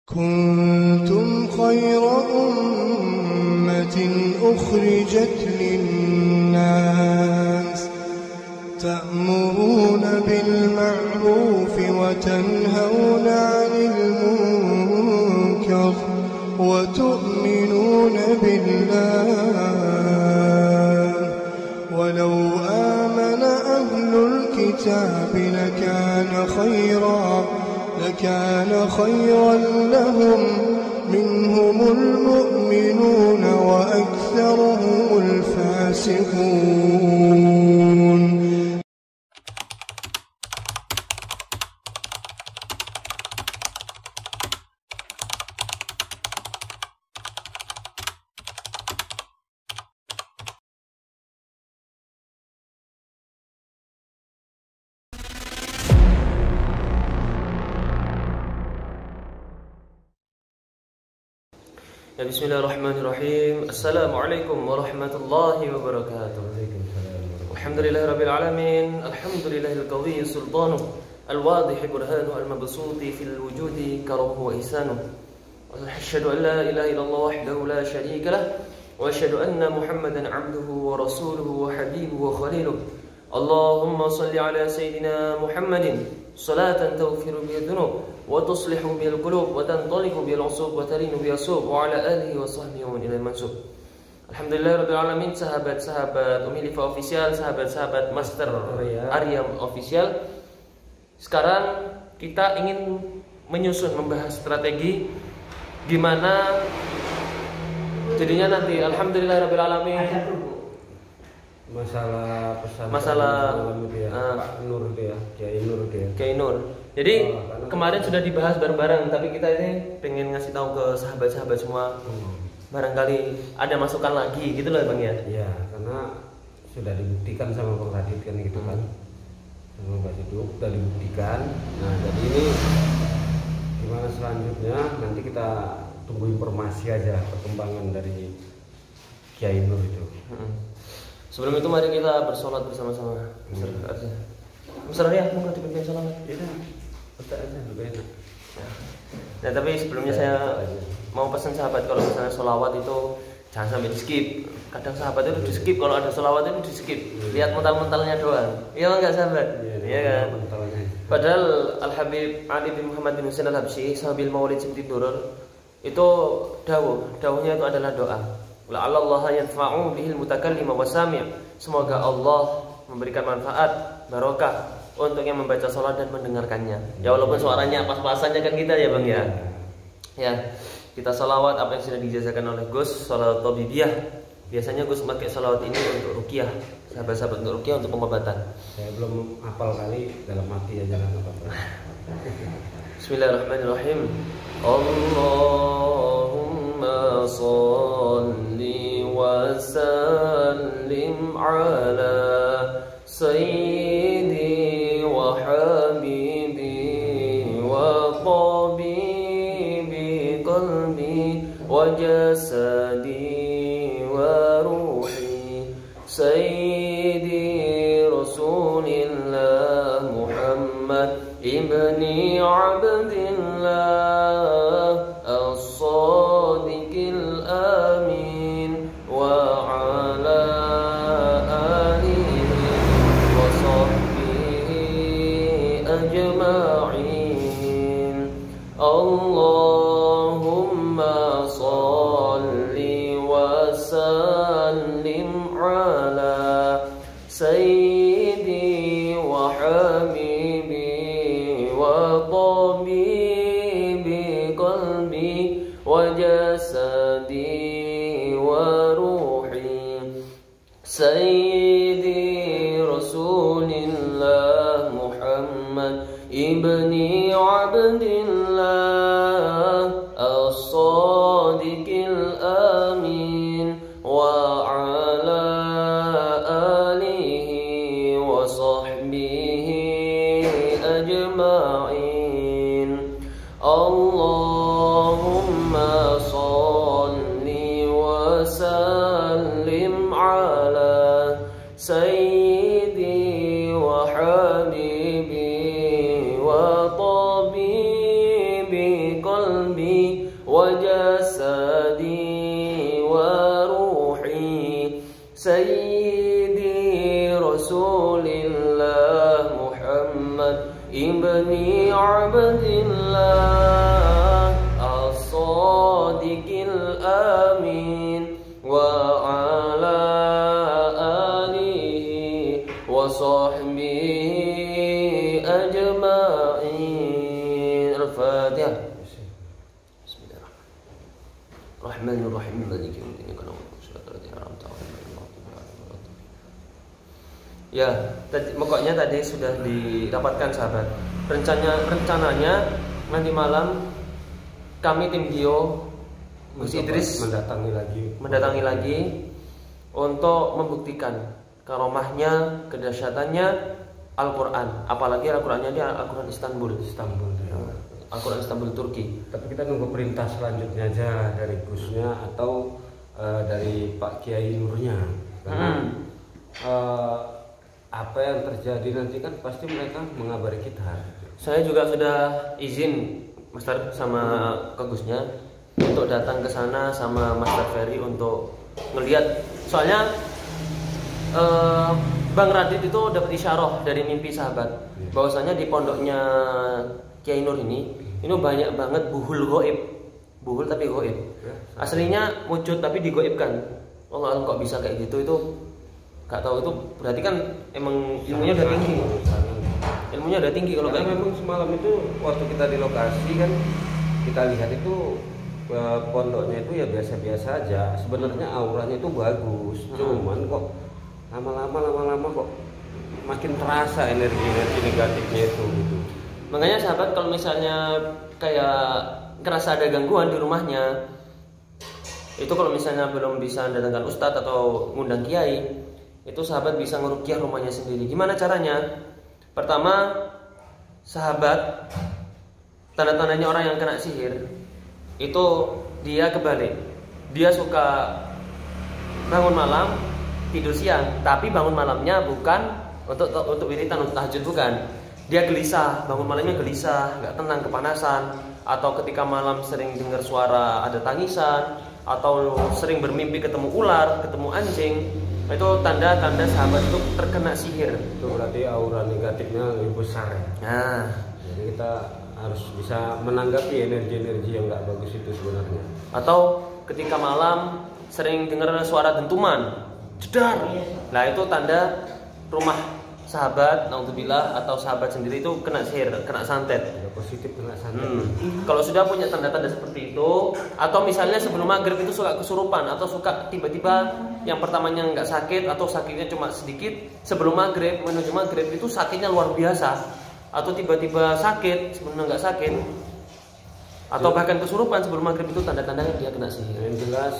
كنتم خير أمة أخرجت للناس تأمرون بالمعروف وتنهون عن المنكر وتؤمنون بالله ولو آمن أهل الكتاب لكان خيرا لهم منهم المؤمنون وأكثرهم الفاسقون. Ya, bismillahirrahmanirrahim. Assalamualaikum warahmatullahi wabarakatuh. Alhamdulillahirabbil alamin. Alhamdulillahil qawiyyi sultanuh al-wadih burhanuh al-mabsuti fil wujudi karamuhu wa ihsanuh. Wa asyhadu an la ilaha illallah wahdahu la syarika lah wa asyhadu anna Muhammadan 'abduhu wa rasuluhu wa habibuhu wa khaliluh. Allahumma shalli ala sayyidina Muhammadin salatan taghfiru biha dzunub wa tuslihu bil qulub wa tantaliqu bil usub wa tarinu bi asub wa ala alihi wa sahbihi wa ila mansub. Alhamdulillahirabbil alamin, sahabat-sahabat Umilifa official, sahabat-sahabat Master Arya official. Sekarang kita ingin membahas strategi gimana jadinya nanti alhamdulillahirabbil alamin masalah pesan Pak Nur dia, Kiai Nur. Jadi kemarin sudah dibahas bareng-bareng, tapi kita ini pengen ngasih tahu ke sahabat-sahabat semua. Barangkali ada masukan lagi gitu loh Bang ya. Iya, karena sudah dibuktikan sama Bang Radit kan gitu kan. Sama Mbak Siduk sudah dibuktikan. Nah, jadi ini gimana selanjutnya nanti kita tunggu informasi aja perkembangan dari Kiai Nur itu. Sebelum itu mari kita bersolat bersama-sama. Besar ya, mau dipimpin salat. Iya. Betul aja, lebih enak. Nah, tapi sebelumnya saya mau pesan sahabat, kalau misalnya sholawat itu jangan sampai di skip. Kadang sahabat itu di skip, kalau ada sholawat itu di skip. Lihat mental-mentalnya doang. Iya enggak sahabat? Iya kan? Padahal Al-Habib Ali bin Muhammad bin Husain Al-Habsyi, sahabil Maulid Simti Durur, itu dawuhnya itu adalah doa. La'allallaha yanfa'u bihil mutakallim wa sami'. Semoga Allah memberikan manfaat, barokah untuk yang membaca sholat dan mendengarkannya. Ya walaupun suaranya pas-pasannya kan kita ya Bang ya. Ya, kita sholawat apa yang sudah dijazakan oleh Gus, sholawat tabibiyah. Biasanya Gus pakai sholawat ini untuk ruqyah, sahabat-sahabat untuk ruqyah, untuk pengobatan. Saya belum hafal kali, dalam hati aja kan apa-apa. Bismillahirrahmanirrahim. Allahumma sholli wa sallim ala sayyidi wa habibi wa tabibi qalbi wa jasadi wa ruhi sayyidi rasulillah Muhammad ibni Abdillah as-sadiqil amin wa ala alihi wa sahbihi ajma'in. Allahumma salli wa sallim ala sayyidi wa habibi wa tabibi qalbi wa jasadi wa ruhi sayyidi rasulillah Muhammad ibni Abdillah as-sadiqil amin wa ala alihi wa sahbihi ajma'in. Allahumma salli wa sallim ala sayyidi wa habibi wa وجسدي وروحي سيدي رسول الله محمد ابن عبد الله الصادق الأمين وعلى آله وصحبه أجمعين. الفاتحة. بسم الله الرحمن الرحيم مالك يوم الدين إياك نعبد وإياك نستعين. Ya, pokoknya tadi sudah didapatkan sahabat. Rencananya nanti malam kami tim Gio Gus Idris mendatangi lagi untuk membuktikan karomahnya, kedahsyatannya Al-Quran. Apalagi Al-Qurannya dia Al-Quran Istanbul ya. Al-Quran Istanbul Turki. Tapi kita nunggu perintah selanjutnya aja dari Gusnya atau dari Pak Kiai Nurnya. Karena apa yang terjadi nanti kan pasti mereka mengabari kita. Saya juga sudah izin Master sama ke Gusnya untuk datang ke sana sama Master Ferry untuk ngelihat. Soalnya Bang Radit itu dapat isyarah dari mimpi sahabat bahwasanya di pondoknya Kiai Nur ini banyak banget buhul goib, buhul tapi goib. Aslinya wujud tapi digoibkan. Allah kok bisa kayak gitu, itu gak tahu. Itu berarti kan emang ilmunya udah tinggi. Ilmunya udah tinggi kalau kayak memang semalam itu waktu kita di lokasi kan kita lihat itu pondoknya itu ya biasa-biasa aja. Sebenarnya auranya itu bagus, cuman kok lama-lama kok makin terasa energi negatifnya itu gitu. Makanya sahabat kalau misalnya kayak ngerasa ada gangguan di rumahnya, itu kalau misalnya belum bisa datangkan ustadz atau ngundang kiai, itu sahabat bisa ngeruqyah rumahnya sendiri. Gimana caranya? Pertama, sahabat tanda-tandanya orang yang kena sihir itu dia kebalik. Dia suka bangun malam, tidur siang, tapi bangun malamnya bukan untuk wiritan, untuk tahajud, bukan. Dia gelisah, bangun malamnya gelisah, nggak tenang, kepanasan, atau ketika malam sering dengar suara ada tangisan, atau sering bermimpi ketemu ular, ketemu anjing. Itu tanda-tanda sahabat itu terkena sihir. Itu berarti aura negatifnya lebih besar ya. Nah, jadi kita harus bisa menanggapi energi-energi yang nggak bagus itu sebenarnya. Atau ketika malam sering dengar suara dentuman, jedar. Nah, itu tanda rumah sahabat, naudzubillah, atau sahabat sendiri itu kena sihir, kena santet. Ya, positif kena santet. Kalau sudah punya tanda-tanda seperti itu, atau misalnya sebelum maghrib itu suka kesurupan, atau suka tiba-tiba yang pertamanya nggak sakit atau sakitnya cuma sedikit, sebelum maghrib menuju maghrib itu sakitnya luar biasa, atau tiba-tiba sakit sebelumnya nggak sakit, atau bahkan kesurupan sebelum maghrib, itu tanda-tandanya dia kena sihir. Yang jelas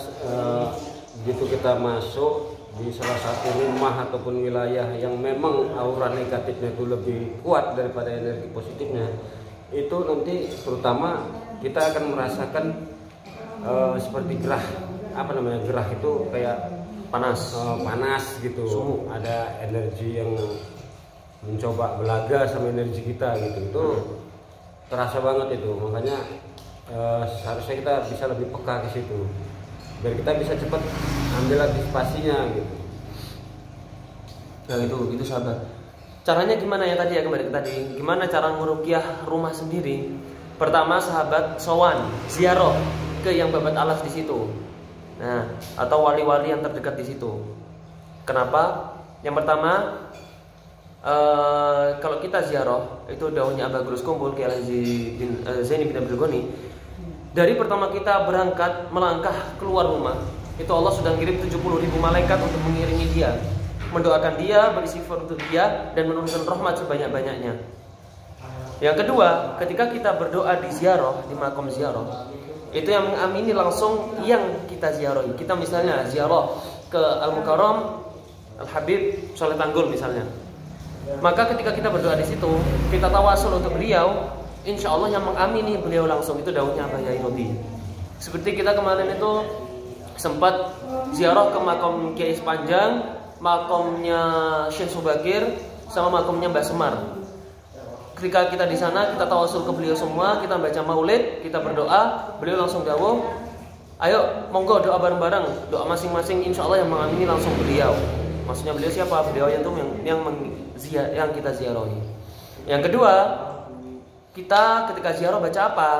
begitu kita masuk di salah satu rumah ataupun wilayah yang memang aura negatifnya itu lebih kuat daripada energi positifnya, itu nanti terutama kita akan merasakan seperti gerah, gerah itu kayak panas gitu. Suhu. Ada energi yang mencoba belaga sama energi kita gitu. Itu terasa banget itu. Makanya seharusnya kita bisa lebih peka ke situ, biar kita bisa cepat ambil antisipasinya gitu. Nah, itu sahabat. Caranya gimana ya tadi ya, kembali ke tadi. Gimana cara meruqyah rumah sendiri? Pertama, sahabat sowan, ziarah ke yang babat alas di situ. Nah, atau wali-wali yang terdekat di situ. Kenapa? Yang pertama, kalau kita ziarah, itu daunnya Aba Gurus Kumpul, Kiai Zaini bin Abdul Ghani. Dari pertama kita berangkat melangkah keluar rumah, itu Allah sudah ngirim 70.000 malaikat untuk mengiringi dia, mendoakan dia, beristighfar untuk dia, dan menurunkan rahmat sebanyak-banyaknya. Yang kedua, ketika kita berdoa di ziarah, di makom ziarah, itu yang mengamini langsung yang kita ziarahi. Kita misalnya ziarah ke Al-Mukarram Al-Habib Soleh Tanggul misalnya, maka ketika kita berdoa di situ, kita tawasul untuk beliau, insya Allah yang mengamini beliau langsung itu daunnya Abah Yai Robi. Seperti kita kemarin itu sempat ziarah ke makom Kiai Sepanjang, makomnya Syekh Subakir, sama makomnya Mbah Semar. ketika kita di sana, kita tawasul ke beliau semua, kita baca maulid, kita berdoa, beliau langsung dawuh, ayo monggo doa bareng-bareng, doa masing-masing, insya Allah yang mengamini langsung beliau. Maksudnya beliau siapa? Beliau itu yang kita ziarahi. Yang kedua, kita ketika ziarah baca apa?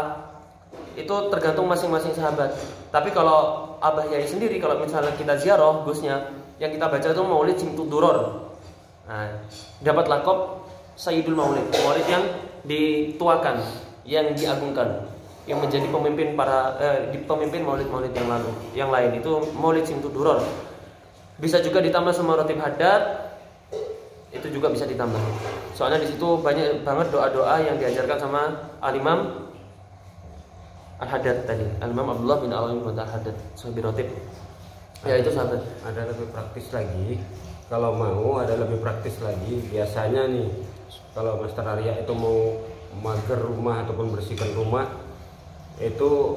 Itu tergantung masing-masing sahabat. Tapi kalau Abah Yai sendiri, kalau misalnya kita ziarah Gusnya, yang kita baca itu Maulid Simtud Duror. Nah, dapat lakop Sayyidul Maulid, Maulid yang dituakan, yang diagungkan, yang menjadi pemimpin pemimpin Maulid-Maulid yang lain itu Maulid Simtud Duror. Bisa juga ditambah sama Rotib Haddad, itu juga bisa ditambah. Soalnya di situ banyak banget doa-doa yang diajarkan sama Al-Imam Al-Haddad tadi, Al-Imam Abdullah bin Al-Imam Al-Haddad, sahabat Rotib. Ya itu sahabat. Ada lebih praktis lagi. Kalau mau ada lebih praktis lagi. Biasanya nih, kalau Master Arya itu mau mager rumah ataupun bersihkan rumah, itu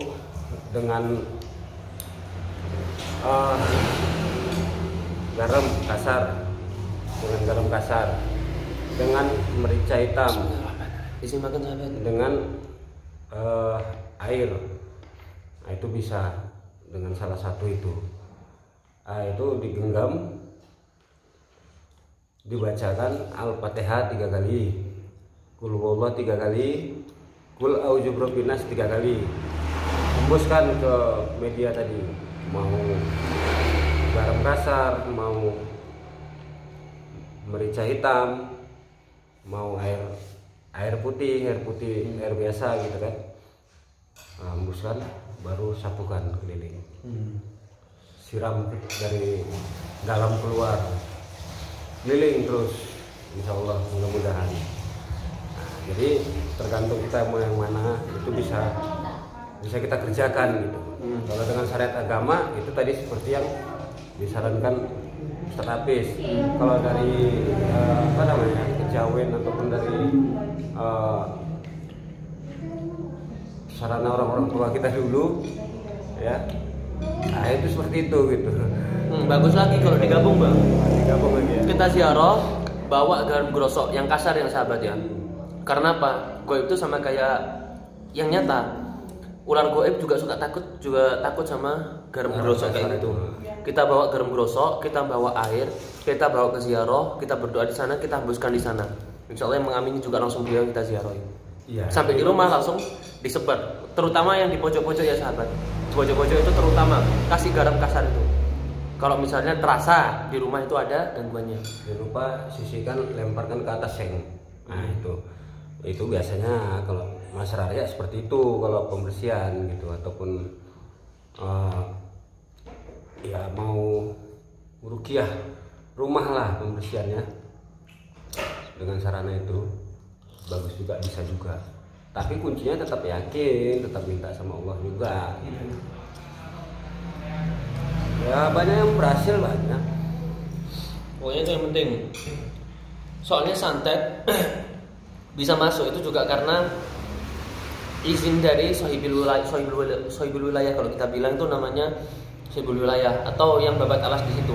dengan garam kasar, dengan merica hitam, dengan air. Nah, itu bisa dengan salah satu itu. Itu digenggam, dibacakan Al-Fatihah 3 kali, Qul huwallahu 3 kali, Qul a'udzu birabbin nas 3 kali. Hembuskan ke media tadi, mau garam kasar, mau merica hitam, mau air putih, air biasa gitu kan. Hembuskan, baru sapukan keliling. Siram dari dalam keluar, keliling terus, insya Allah mudah-mudahan. Jadi tergantung kita mau yang mana, itu bisa kita kerjakan gitu. Kalau dengan syariat agama itu tadi seperti yang disarankan Ustaz Hafiz. Kalau dari kejawen ataupun dari sarana orang-orang tua kita dulu, ya, nah itu seperti itu gitu. Bagus lagi kalau digabung bang. Digabung lagi ya. Kita ziarah bawa garam grosok yang kasar yang sahabat ya. Karena apa? Goib itu sama kayak yang nyata. Ular goib juga takut sama garam grosok kayak gitu. Kita bawa garam grosok, kita bawa air, kita bawa ke ziarah, kita berdoa di sana, kita hembuskan di sana. Insya Allah yang mengamini juga langsung beliau kita ziarahi. Iya. Sampai di rumah langsung disebar. Terutama yang di pojok-pojok ya sahabat. Pojok-pojok itu terutama kasih garam kasar itu. Kalau misalnya terasa di rumah itu ada gangguannya, jangan lupa sisihkan, lemparkan ke atas seng. Nah itu biasanya kalau masyarakat seperti itu kalau pembersihan gitu, ataupun ya mau ruqyah rumah lah pembersihannya dengan sarana itu bagus juga, bisa juga. Tapi kuncinya tetap yakin, tetap minta sama Allah juga gitu. Ya banyak yang berhasil, banyak. Pokoknya itu yang penting. Soalnya santet bisa masuk itu juga karena izin dari sahibul wilayah. Kalau kita bilang itu namanya sahibul wilayah atau yang babat alas di situ.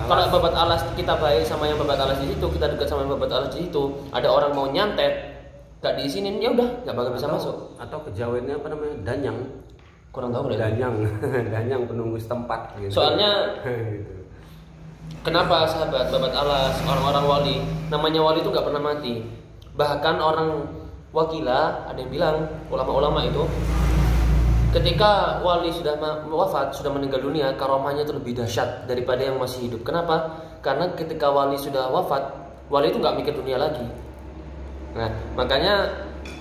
Kalau babat alas kita baik sama yang babat alas di situ, kita dekat sama yang babat alas di situ, ada orang mau nyantet gak diizinin, ya udah gak bakal bisa masuk. Atau kejawennya apa namanya, danyang, kurang tahu danyang penunggu setempat gitu. Soalnya kenapa sahabat babat alas, orang-orang wali, namanya wali itu gak pernah mati. Bahkan orang wakilah, ada yang bilang, ulama-ulama itu ketika wali sudah wafat, sudah meninggal dunia, karomahnya itu lebih dahsyat daripada yang masih hidup. Kenapa? Karena ketika wali sudah wafat, wali itu gak mikir dunia lagi. Nah, makanya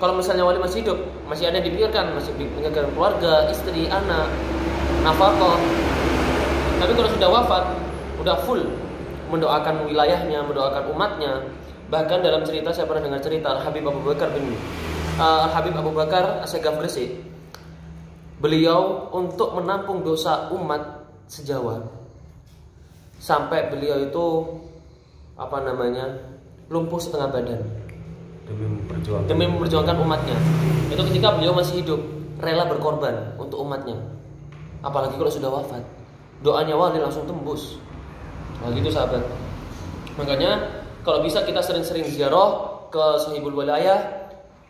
kalau misalnya wali masih hidup, masih ada yang dipikirkan, masih dipikirkan keluarga, istri, anak, nafkah. Tapi kalau sudah wafat, udah full mendoakan wilayahnya, mendoakan umatnya. Bahkan dalam cerita, saya pernah dengar cerita Habib Abu Bakar As-Segaf Gresik. Beliau untuk menampung dosa umat sejawa, sampai beliau itu lumpuh setengah badan demi memperjuangkan umatnya. Itu ketika beliau masih hidup, rela berkorban untuk umatnya. Apalagi kalau sudah wafat, doanya wali langsung tembus. Nah gitu sahabat. Makanya kalau bisa kita sering-sering ziarah ke sahibul wilayah,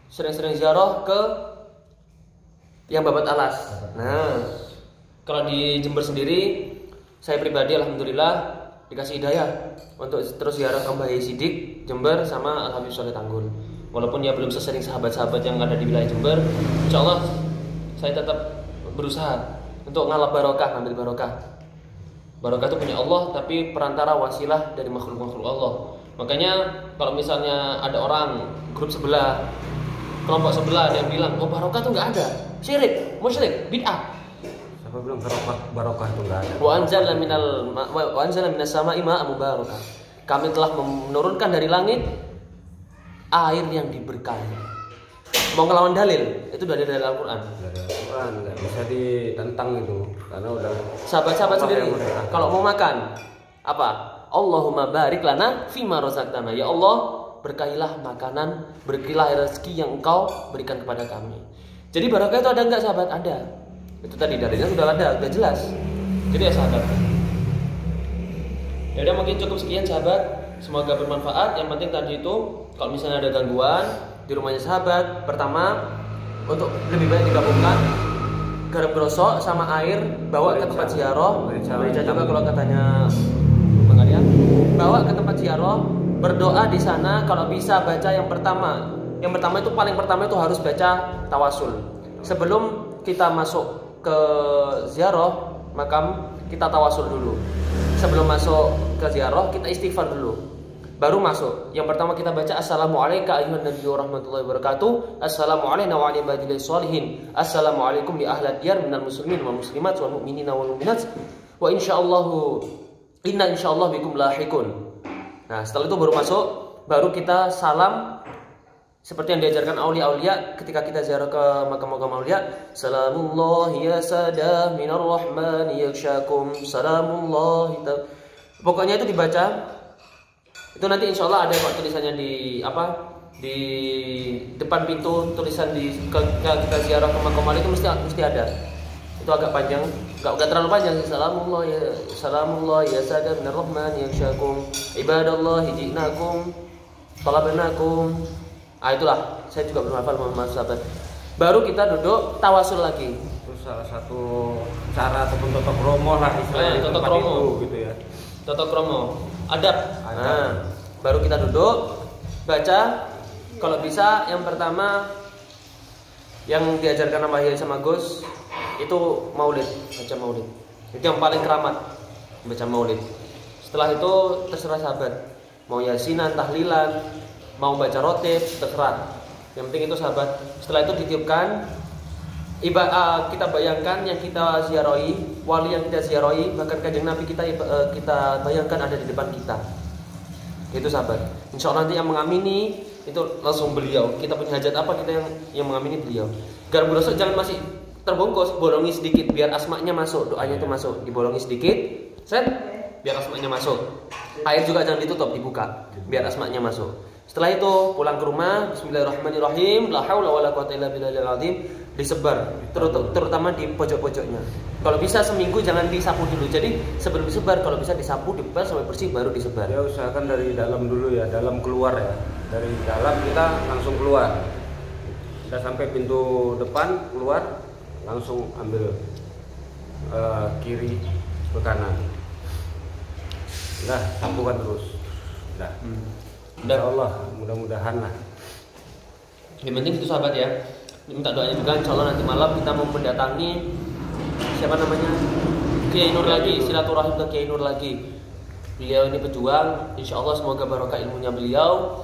sering-sering ziarah ke yang Babat Alas. Nah, kalau di Jember sendiri, saya pribadi alhamdulillah dikasih hidayah untuk terus ziarah ke Mbah Yai Sidik Jember sama Al Habib Soleh Tanggul. Walaupun ya belum sesering sahabat-sahabat yang ada di wilayah Jember, insya Allah saya tetap berusaha untuk ngalap barokah, ngambil barokah. Barokah itu punya Allah, tapi perantara wasilah dari makhluk-makhluk Allah. Makanya kalau misalnya ada orang grup sebelah, kelompok sebelah ada yang bilang, oh barokah itu nggak ada, syirik, musyrik, bid'ah. Siapa bilang barokah itu nggak ada? Wa anzalna minas sama'i ma'an mubarakah. Kami telah menurunkan dari langit air yang diberkahi. Mau ngelawan dalil, itu dari Al-Qur'an. Dari Al-Qur'an nggak bisa ditentang itu, karena udah sahabat-sahabat sendiri kalau mau makan apa? Allahumma barik lana fima razaqtana. Ya Allah, berkahilah makanan, berkahilah rezeki yang Engkau berikan kepada kami. Jadi barokah itu ada enggak sahabat? Ada. Itu tadi dalilnya sudah ada, sudah jelas. Jadi ya sahabat. Ya udah mungkin cukup sekian sahabat. Semoga bermanfaat. Yang penting tadi itu kalau misalnya ada gangguan di rumahnya sahabat, pertama untuk lebih baik digabungkan garam grosok sama air, bawa ke tempat ziarah. Merica juga kalau katanya Bang Arya, bawa ke tempat ziarah, berdoa di sana. Kalau bisa baca yang pertama itu paling pertama itu harus baca tawasul. Sebelum kita masuk ke ziarah makam, kita tawasul dulu. Sebelum masuk ke ziarah kita istighfar dulu, baru masuk. Yang pertama kita baca assalamualaikum ayyuhan nabiyyu warahmatullahi wabarakatuh, assalamualaikum wa ala ibadillah sholihin, assalamualaikum li ahlad diyar minal muslimin wal muslimat wal mu'minina wal mu'minat wa inna insyaallah bikum lahikun. Nah setelah itu baru masuk, baru kita salam seperti yang diajarkan aulia-aulia ketika kita ziarah ke makam-makam aulia. Salamullah ya sadah minar rahmani yakshakum, salamullah. Pokoknya itu dibaca. Itu nanti insya Allah ada kok tulisannya di depan pintu, tulisan kita ziarah ke makam itu mesti ada. Itu agak panjang, enggak terlalu panjang. Salamullah ya sadah minar rahmani yakshakum, ibadallah hijinakum, talabnakum. Itulah, saya juga belum hafal Muhammad sahabat. Baru kita duduk tawasul lagi. Itu salah satu cara ataupun totok romo lah istilahnya. Totok romo gitu ya. Totok romo, adab. Nah, baru kita duduk baca. Kalau bisa yang pertama yang diajarkan sama Yai sama Gus itu maulid, baca maulid. Itu yang paling keramat, baca maulid. Setelah itu terserah sahabat, mau yasinan, tahlilan, mau baca rotib, terserah. Yang penting itu sahabat. Setelah itu ditiupkan, kita bayangkan yang kita ziarahi, wali yang kita ziarahi, bahkan kanjeng Nabi kita bayangkan ada di depan kita. Itu sahabat. Insya Allah nanti yang mengamini itu langsung beliau. Kita punya hajat apa, kita yang mengamini beliau. Garam grosok jangan masih terbungkus, bolongi sedikit biar asmanya masuk, doanya itu masuk, dibolongi sedikit, set, biar asmanya masuk. Air juga jangan ditutup, dibuka, biar asmanya masuk. Setelah itu pulang ke rumah, bismillahirrahmanirrahim, la haula wala quwata illa billahil azim, disebar terutama di pojok-pojoknya. Kalau bisa seminggu jangan disapu dulu. Jadi sebelum disebar kalau bisa disapu, dipel sampai bersih baru disebar. Ya usahakan dari dalam dulu ya, dalam keluar ya. Dari dalam kita langsung keluar. Kita sampai pintu depan keluar langsung ambil kiri ke kanan. Udah, sapukan terus. Udah. Insya Allah, mudah-mudahan lah. Yang penting itu sahabat ya. Minta doanya juga, insya Allah nanti malam kita mau mendatangi siapa namanya, Kiai Nur lagi, silaturahim ke Kiai Nur lagi. Beliau ini pejuang, insya Allah semoga barokah ilmunya beliau,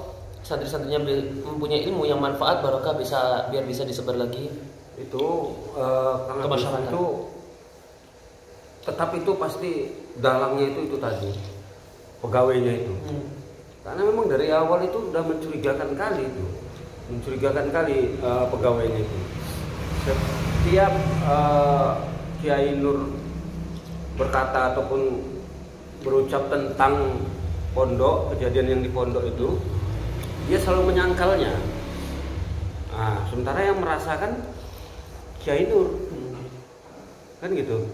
santri-santrinya mempunyai ilmu yang manfaat, barokah biar bisa disebar lagi. Itu ke masyarakat. Tetap itu pasti dalangnya itu tadi, pegawainya itu. Karena memang dari awal itu udah mencurigakan kali pegawainya itu. Setiap Kiai Nur berkata ataupun berucap tentang pondok, kejadian yang di pondok itu, dia selalu menyangkalnya. Nah, sementara yang merasakan Kiai Nur, kan gitu.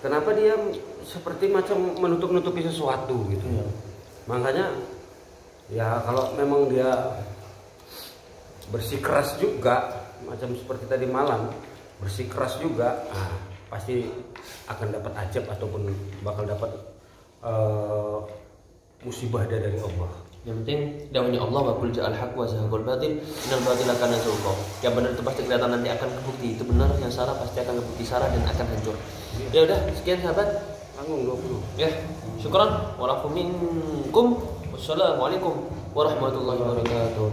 Kenapa dia seperti macam menutup-nutupi sesuatu gitu? Makanya ya kalau memang dia bersikeras juga, macam seperti tadi malam, bersikeras juga, nah, pasti akan dapat ajab ataupun bakal dapat musibah dari Allah. Yang penting dawanya Allah wa qul ja'al haqq wa zahaqal batil innal batila kana zahuqa. Yang benar itu pasti kelihatan nanti akan kebukti itu benar, yang salah pasti akan kebukti salah dan akan hancur. Ya udah, sekian sahabat. Tanggung 20. Ya, syukran wa minkum. Wassalamualaikum warahmatullahi wabarakatuh.